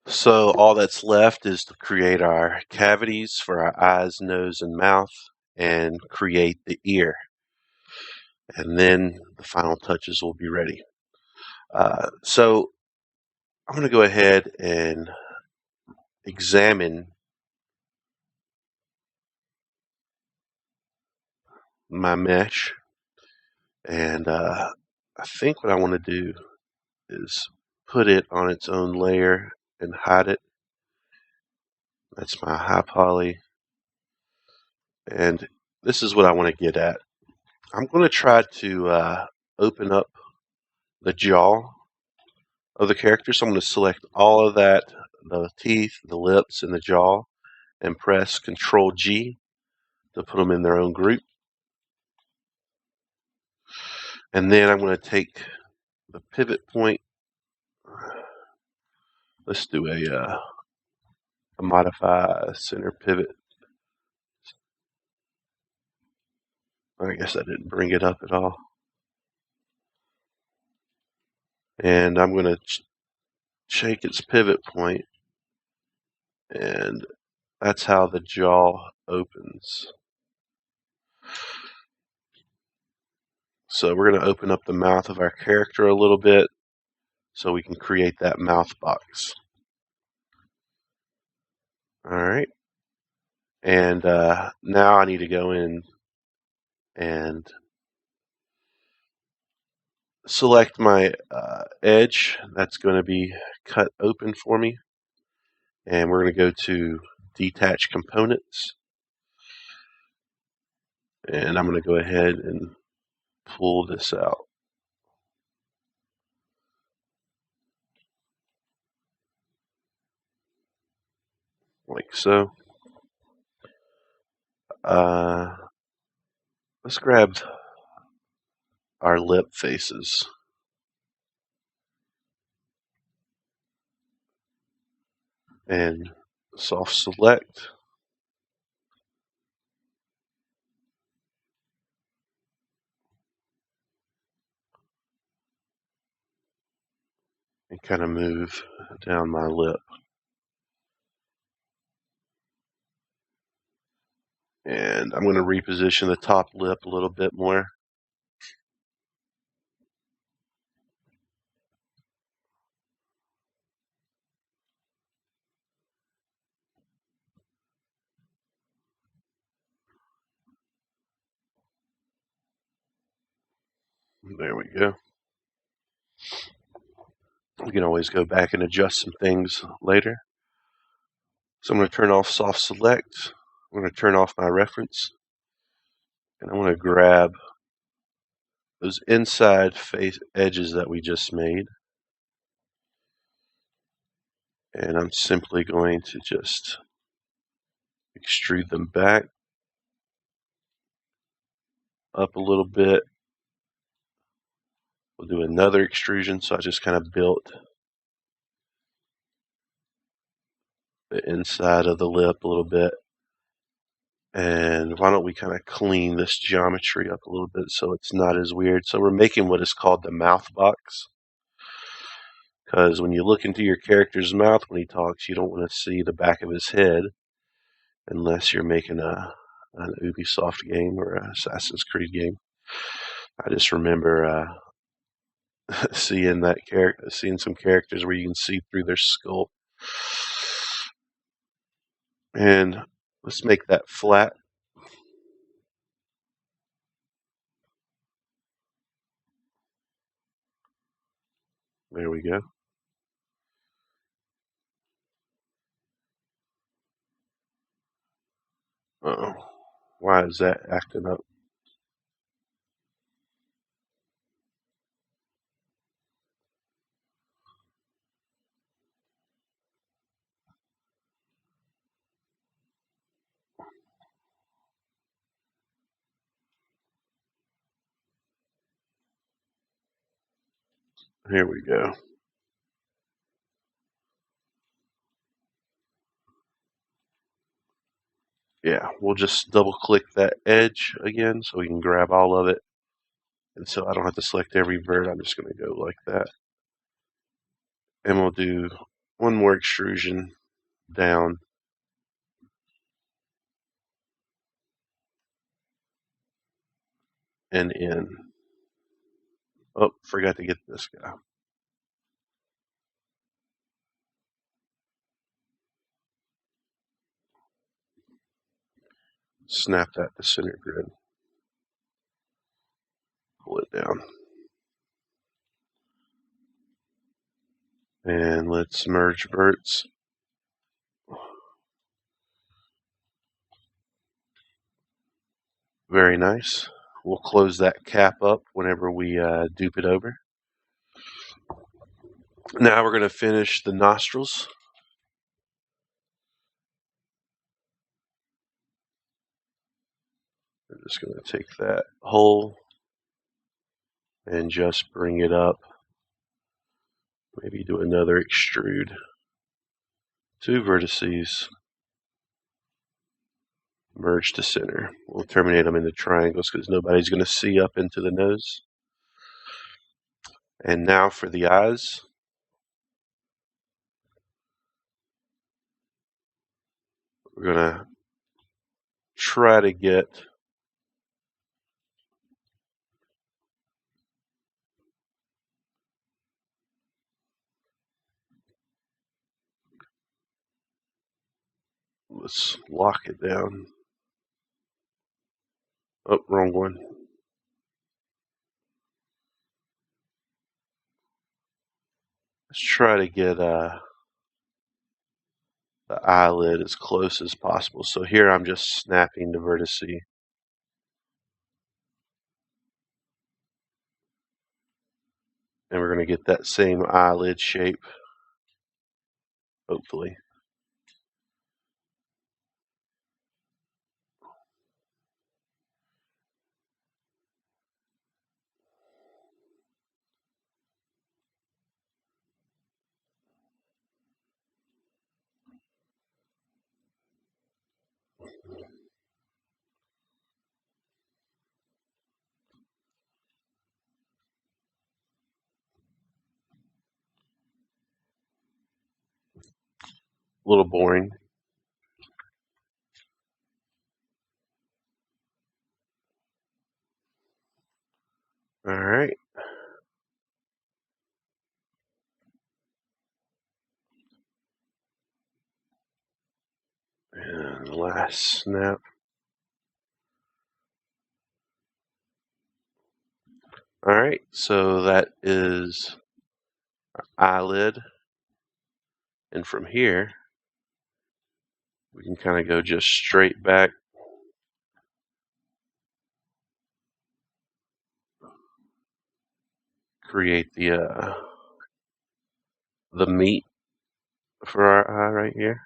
So all that's left is to create our cavities for our eyes, nose, and mouth, and create the ear. And then the final touches will be ready. So I'm going to go ahead and examine my mesh. And I think what I want to do is put it on its own layer and hide it. That's my high poly. And this is what I want to get at. I'm going to try to open up the jaw of the character. So I'm going to select all of that, the teeth, the lips, and the jaw, and press Control G to put them in their own group. And then I'm going to take the pivot point. Let's do a modify center pivot. I guess I didn't bring it up at all. And I'm going to shake its pivot point, and that's how the jaw opens. So we're going to open up the mouth of our character a little bit so we can create that mouth box. All right. And now I need to go in and select my edge that's going to be cut open for me. And we're going to go to Detach Components. And I'm going to go ahead and pull this out. Like so. Let's grab our lip faces. And soft select. And kind of move down my lip. And I'm going to reposition the top lip a little bit more. There we go. We can always go back and adjust some things later. So I'm going to turn off soft select. I'm going to turn off my reference. And I'm going to grab those inside face edges that we just made. And I'm simply going to just extrude them back up a little bit. We'll do another extrusion. So I just kind of built the inside of the lip a little bit. And why don't we kind of clean this geometry up a little bit so it's not as weird. So we're making what is called the mouth box. Because when you look into your character's mouth when he talks, you don't want to see the back of his head unless you're making an Ubisoft game or an Assassin's Creed game. I just remember seeing some characters where you can see through their skull. And let's make that flat. There we go. Uh-oh. Why is that acting up? Here we go. Yeah, we'll just double click that edge again so we can grab all of it. And so I don't have to select every vert, I'm just going to go like that. And we'll do one more extrusion down and in. Oh, forgot to get this guy. Snap that to center grid. Pull it down. And let's merge verts. Very nice. We'll close that cap up whenever we dupe it over. Now we're going to finish the nostrils. We're just going to take that hole and just bring it up. Maybe do another extrude. 2 vertices. Merge to center. We'll terminate them into triangles because nobody's going to see up into the nose. And now for the eyes. We're going to try to get let's lock it down. Oh, wrong one. Let's try to get the eyelid as close as possible. So here I'm just snapping the vertice. And we're going to get that same eyelid shape, hopefully. A little boring. All right. And last snap. All right, so that is our eyelid. And from here, we can kind of go just straight back. Create the meat for our eye right here.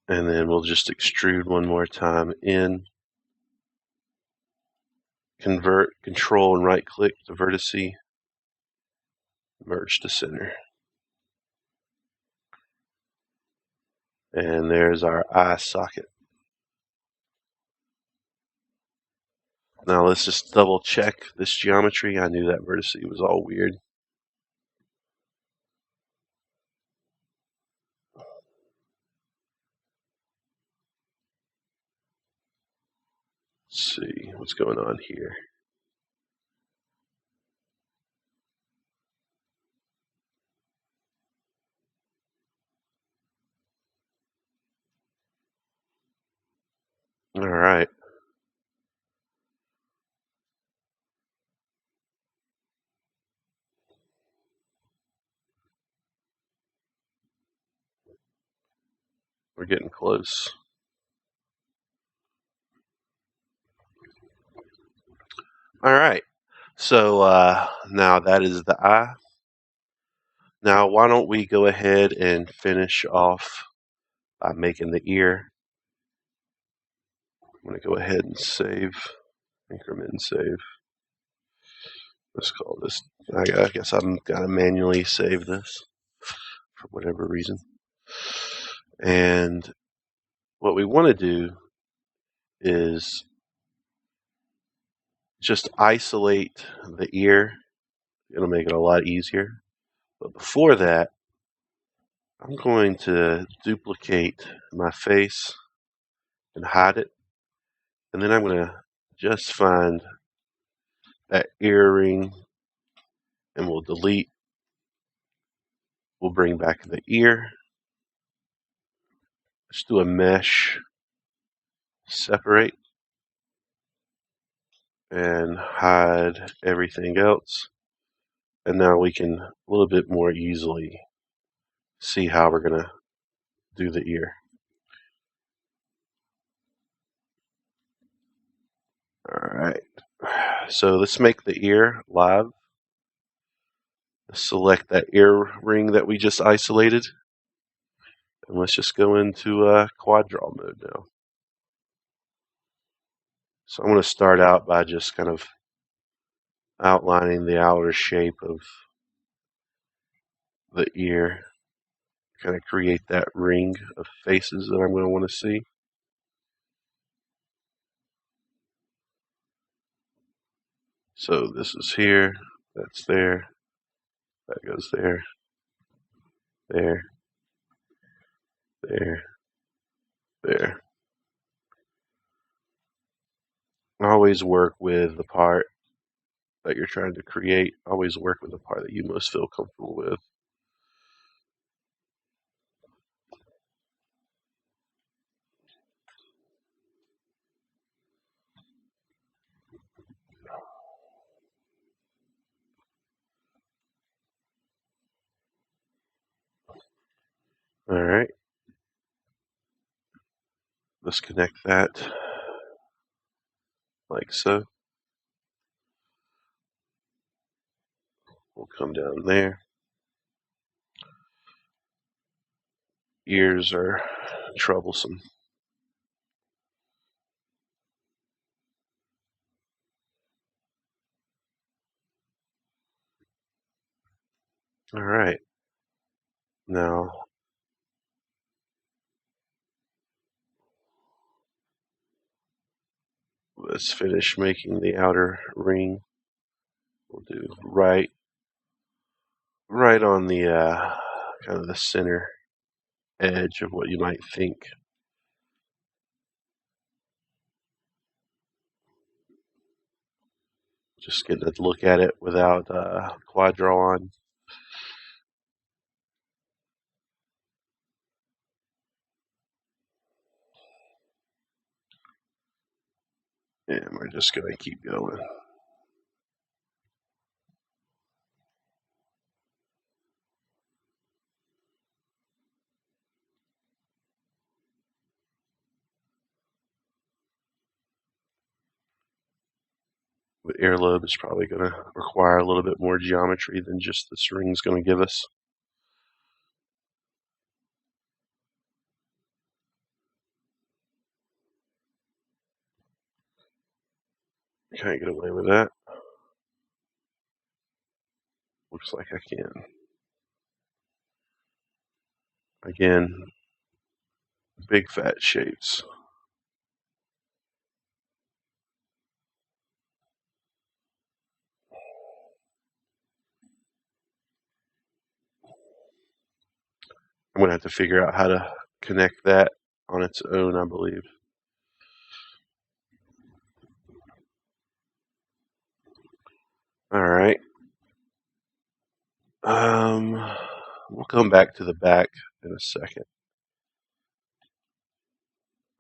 And then we'll just extrude one more time in. Convert, control, and right click the vertice. Merge to center. And there's our eye socket. Now let's just double check this geometry. I knew that vertice was all weird. Let's see what's going on here. All right. We're getting close. All right. So now that is the eye. Now why don't we go ahead and finish off by making the ear. I'm going to go ahead and save, increment and save. Let's call this, I guess I'm going to manually save this for whatever reason. And what we want to do is just isolate the ear. It'll make it a lot easier. But before that, I'm going to duplicate my face and hide it. And then I'm going to just find that earring and we'll delete. We'll bring back the ear. Let's do a mesh separate and hide everything else. And now we can a little bit more easily see how we're going to do the ear. All right. So let's make the ear live. Select that earring that we just isolated. And let's just go into quad draw mode now. So I'm going to start out by just kind of outlining the outer shape of the ear. Kind of create that ring of faces that I'm going to want to see. So this is here, that's there, that goes there, there, there, there. Always work with the part that you're trying to create. Always work with the part that you most feel comfortable with. All right. Let's connect that like so. We'll come down there. Ears are troublesome. All right. Now, let's finish making the outer ring. We'll do right on the kind of the center edge of what you might think. Just getting a look at it without quad draw on. And we're just going to keep going. The earlobe is probably going to require a little bit more geometry than just this ring's going to give us. Can't get away with that. Looks like I can. Again, big fat shapes. I'm going to have to figure out how to connect that on its own, I believe. All right. We'll come back to the back in a second.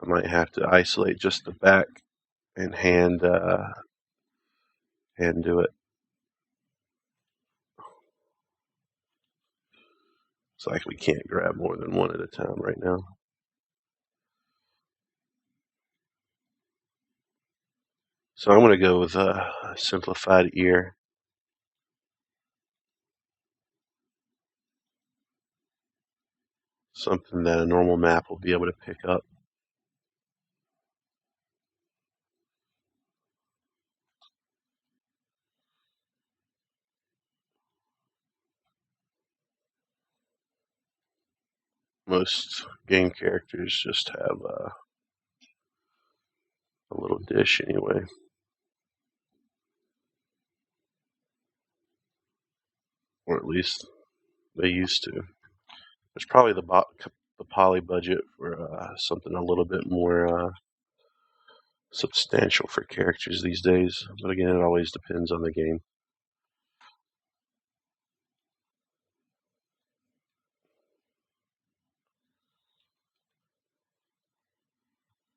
I might have to isolate just the back and hand do it. It's like we can't grab more than one at a time right now. So I'm going to go with a simplified ear. Something that a normal map will be able to pick up. Most game characters just have a little dish anyway. or at least they used to. There's probably the poly budget for something a little bit more substantial for characters these days, but again, it always depends on the game.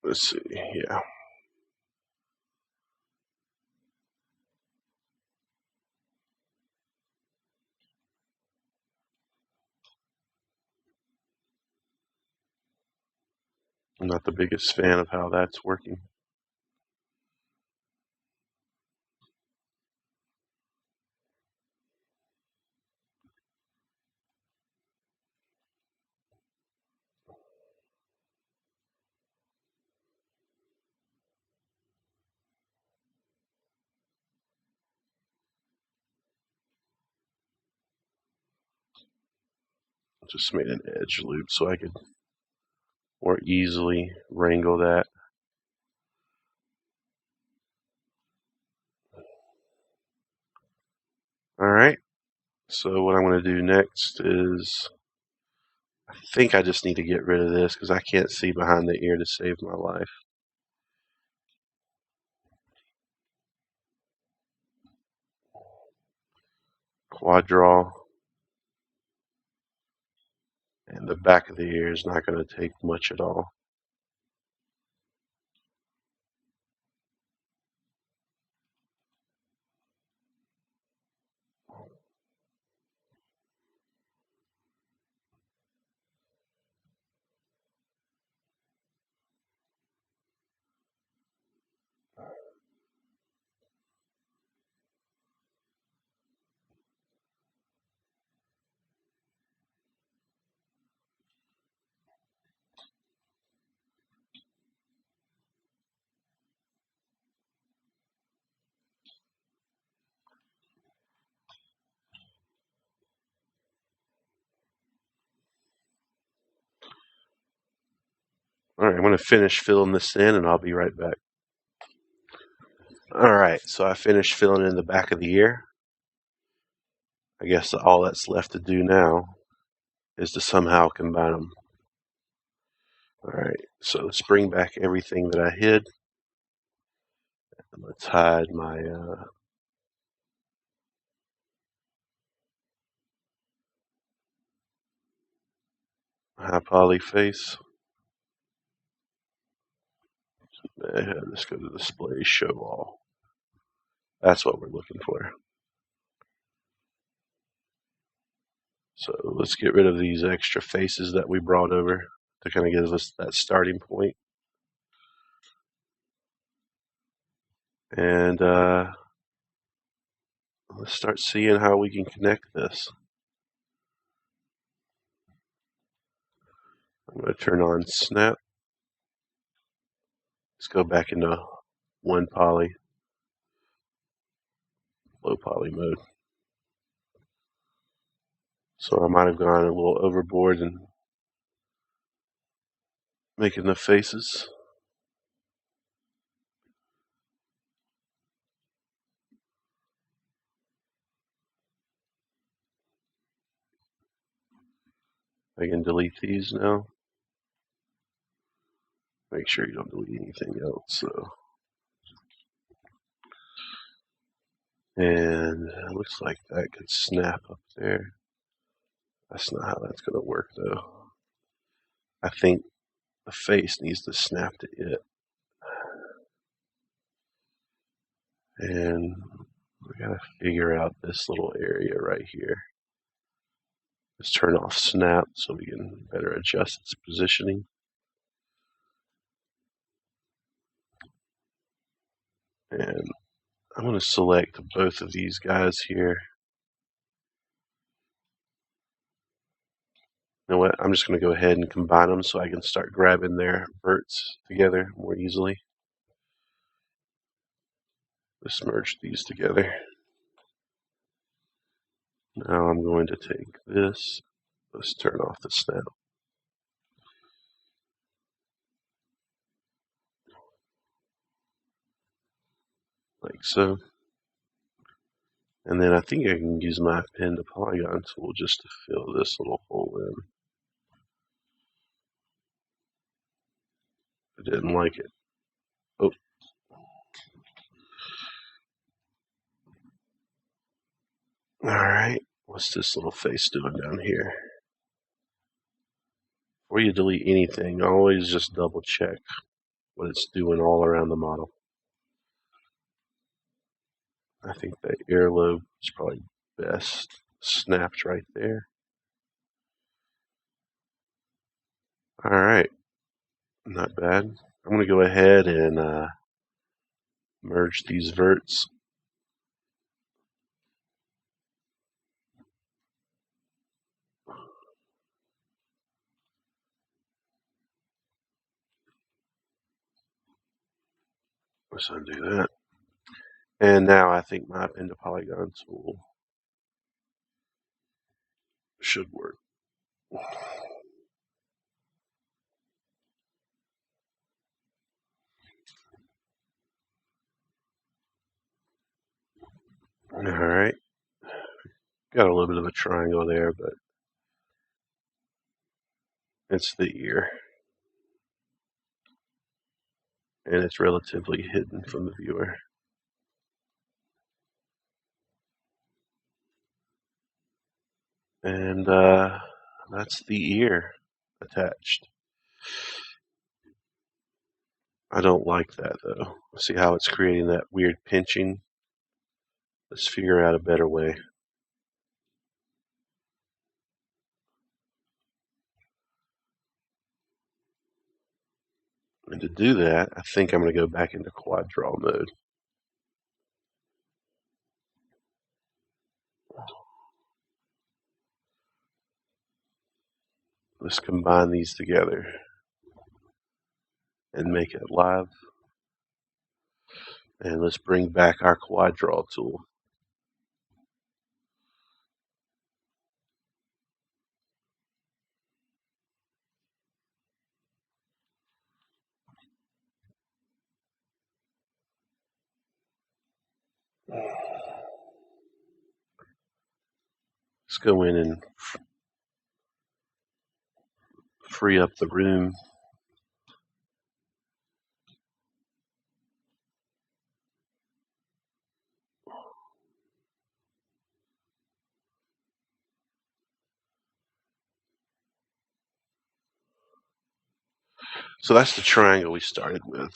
Let's see, yeah. I'm not the biggest fan of how that's working. Just made an edge loop so I could more easily wrangle that. Alright, so what I'm going to do next is, I think I just need to get rid of this because I can't see behind the ear to save my life. Quad draw. And the back of the ear is not going to take much at all. Alright, I'm going to finish filling this in and I'll be right back. Alright, so I finished filling in the back of the ear. I guess all that's left to do now is to somehow combine them. Alright, so let's bring back everything that I hid. And let's hide my high poly face. Let's go to display, show all. That's what we're looking for. So let's get rid of these extra faces that we brought over to kind of give us that starting point. And let's start seeing how we can connect this. I'm going to turn on snap. Let's go back into one poly, low poly mode. So I might have gone a little overboard in making the faces. I can delete these now. Make sure you don't delete anything else. So, and it looks like that could snap up there. That's not how that's going to work though. I think the face needs to snap to it. And we got to figure out this little area right here. Let's turn off snap so we can better adjust its positioning. And I'm going to select both of these guys here. You know what? I'm just going to go ahead and combine them so I can start grabbing their verts together more easily. Let's merge these together. Now I'm going to take this. Let's turn off the snap. Like so. And then I think I can use my pen to polygon tool just to fill this little hole in. I didn't like it. Oh. Alright, what's this little face doing down here? Before you delete anything, always just double check what it's doing all around the model. I think that earlobe is probably best snapped right there. Alright, not bad. I'm going to go ahead and merge these verts. Let's undo that. And now I think my pen to polygon tool should work. Alright. Got a little bit of a triangle there, but it's the ear. And it's relatively hidden from the viewer. And that's the ear attached. I don't like that though. See how it's creating that weird pinching? Let's figure out a better way. And to do that, I think I'm going to go back into quad draw mode. Let's combine these together and make it live. And let's bring back our quad draw tool. Let's go in and free up the room. So that's the triangle we started with.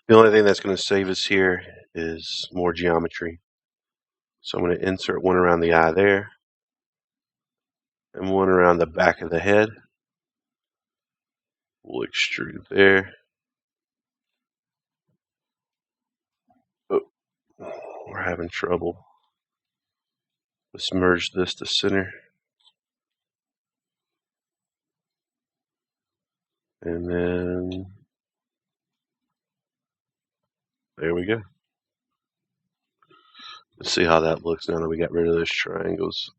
The only thing that's going to save us here is more geometry. So I'm going to insert one around the eye there, and one around the back of the head. We'll extrude there. Oh, we're having trouble. Let's merge this to center. And then there we go. Let's see how that looks now that we got rid of those triangles.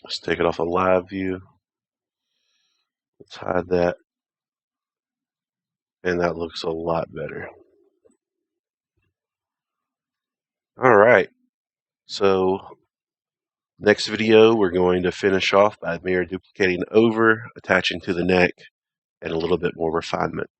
Let's take it off a live view. Let's hide that. And that looks a lot better. Alright, so next video we're going to finish off by mirror duplicating over, attaching to the neck, and a little bit more refinement.